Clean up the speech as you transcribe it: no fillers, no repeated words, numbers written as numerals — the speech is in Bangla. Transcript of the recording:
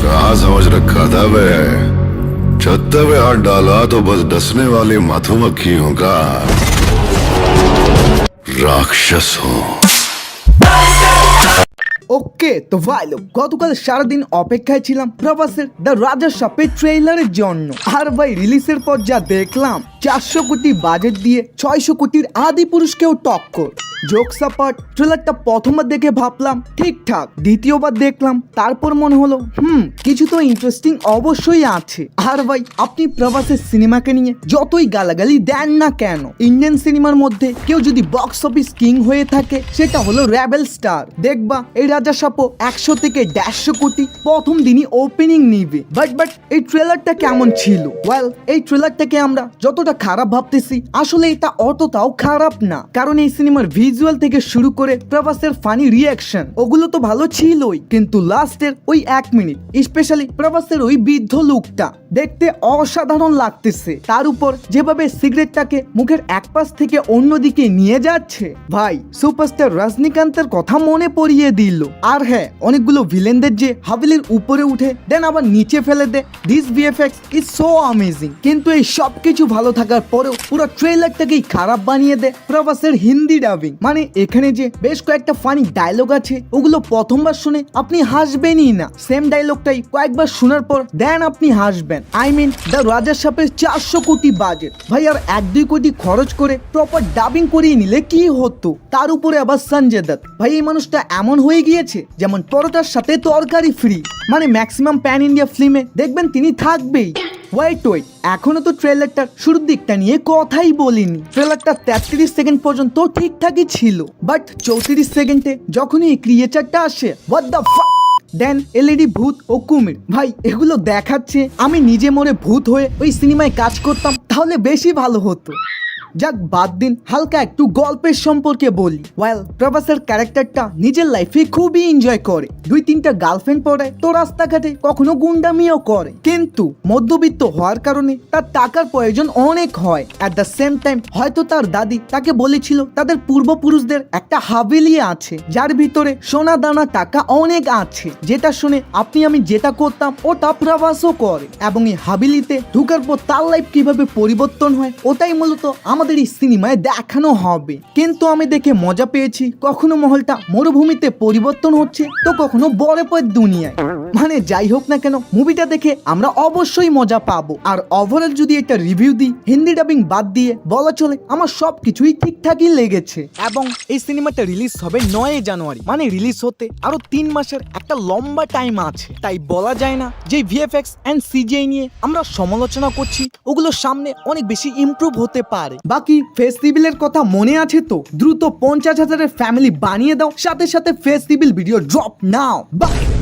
कहाँ समझ रखा था बे। छत्ते पे हाथ डाला तो बस डसने वाली मधुमक्खियों का राक्षस हूँ। ওকে তো ভাই লোক, গতকাল সারাদিন অপেক্ষায় ছিলাম প্রভাসের দ্য রাজা সাপের ট্রেইলারের জন্য। আর ভাই রিলিজের পর যা দেখলাম, 400 কোটি বাজেট দিয়ে 600 কোটির আদি পুরুষকেও টক্কর। জোকস অ্যাপার্ট, ট্রেলারটা প্রথমবার দেখে ভাবলাম ঠিকঠাক, দ্বিতীয়বার দেখলাম তারপর মনে হলো কিছু তো ইন্টারেস্টিং অবশ্যই আছে। আর ভাই আপনি প্রভাসের সিনেমাকে নিয়ে যতই গালাগালি দেন না কেন, ইন্ডিয়ান সিনেমার মধ্যে কেউ যদি বক্স অফিস কিং হয়ে থাকে সেটা হলো রেবেল স্টার। দেখবা এই রাজা সাপো 100 থেকে 150 কোটি প্রথম দিনই ওপেনিং নিবে। বাট এই ট্রেলারটা কেমন ছিল? ওয়েল, এই ট্রেলারটাকে আমরা যতটা খারাপ ভাবতেছি আসলে এটা অতটাও খারাপ না, কারণ এই সিনেমার ভিজুয়াল থেকে শুরু করে প্রভাসের ফানি রিয়াকশন ওগুলো তো ভালো ছিলই, কিন্তু লাস্টের ওই 1 মিনিট স্পেশালি প্রভাসের ওই বৃদ্ধ লুকটা দেখতে অসাধারণ লাগতেছে। তার উপর যেভাবে সিগারেটটাকে মুখের এক পাশ থেকে অন্যদিকে নিয়ে যাচ্ছে, ভাই সুপারস্টার রজনীকান্তের কথা মনে পড়িয়ে দিল। আর হ্যাঁ, অনেকগুলো ভিলেনদের যে হাভেলির উপরে উঠে দেন আবার নিচে ফেলে দেয়, this VFX is so amazing. কিন্তু এই সব কিছু ভালো থাকার পরেও পুরো ট্রেলারটাকেই খারাপ বানিয়ে দেয় প্রভাসের হিন্দি ডাবিং। মানে এখানে যে বেশ কয়েকটা ফানি ডায়লগ আছে ওগুলো প্রথমবার শুনে আপনি হাসবেনই না, সেম ডায়লগটাই কয়েকবার শোনার পর দেন আপনি হাসবেন। আই মিন দ্য রাজা সাপের 400 কোটি বাজেট, ভাই আর 1-2 কোটি খরচ করে প্রপার ডাবিং করিয়ে নিলে কি হতো? তার উপরে আবার সঞ্জয় দত্ত, ভাই এই মানুষটা এমন হয়ে গিয়েছে যেমন পরোটার সাথে তরকারি ফ্রি। মানে ম্যাক্সিমাম প্যান ইন্ডিয়া ফিল্মে দেখবেন তিনি থাকবেই। ওয়েট এখনো তো ট্রেলারটার শুরুর দিকটা নিয়ে কথাই বলিনি। ট্রেলারটা 33 সেকেন্ড পর্যন্ত ঠিকঠাকই ছিল, বাট 34 সেকেন্ডে যখনই এই ক্রিয়েচারটা আসে, হোয়াট দ্য দেন এলইডি ভূত ও কুমির, ভাই এগুলো দেখাচ্ছে আমি নিজে মরে ভূত হয়ে ওই সিনেমায় কাজ করতাম তাহলে বেশি ভালো হতো। যাক বাদ দিন, হালকা একটু গল্পের সম্পর্কে বলি। ওয়েল, প্রভাসের ক্যারেক্টারটা নিজের লাইফে খুবই এনজয় করে, 2-3টা গার্লফ্রেন্ড পড়ে তো রাস্তাঘাটে কখনো গুন্ডামিও করে, কিন্তু মধ্যবিত্ত হওয়ার কারণে তার টাকার প্রয়োজন অনেক হয়। অ্যাট দ্য সেম টাইম হয়তো তার দাদি তাকে বলেছিল তাদের পূর্বপুরুষদের একটা হাভেলি আছে যার ভিতরে সোনা দানা টাকা অনেক আছে, যেটা শুনে আপনি আমি যেটা করতাম ওটা প্রভাসও করে, এবং এই হাভেলিতে ঢুকার পর তার লাইফ কিভাবে পরিবর্তন হয় ওটাই মূলত আমাদের এই সিনেমায় দেখানো হবে। কিন্তু আমি দেখে মজা পেয়েছি, কখনো মহলটা মরুভূমিতে পরিবর্তন হচ্ছে তো কখনো বরফের দুনিয়ায়। মানে যাই হোক না কেন, মুভিটা দেখে আমরা অবশ্যই মজা পাবো। আর ওভারঅল যদি একটা রিভিউ দিই, হিন্দি ডাবিং বাদ দিয়ে বলা চলে আমার সবকিছুই ঠিকঠাকই লেগেছে। এবং এই সিনেমাটা রিলিজ হবে 9 জানুয়ারি, মানে রিলিজ হতে আরো 3 মাসের একটা লম্বা টাইম আছে। তাই বলা যায় না যে ভিএফএক্স এন্ড সিজিআই নিয়ে আমরা সমালোচনা করছি ওগুলো সামনে অনেক বেশি ইমপ্রুভ হতে পারে। বাকি ফেস্টিভ্যালের কথা মনে আছে তো? দ্রুত 50,000-এর ফ্যামিলি বানিয়ে দাও, সাথে সাথে ফেস্টিভ্যাল ভিডিও ড্রপ নাও। বাই।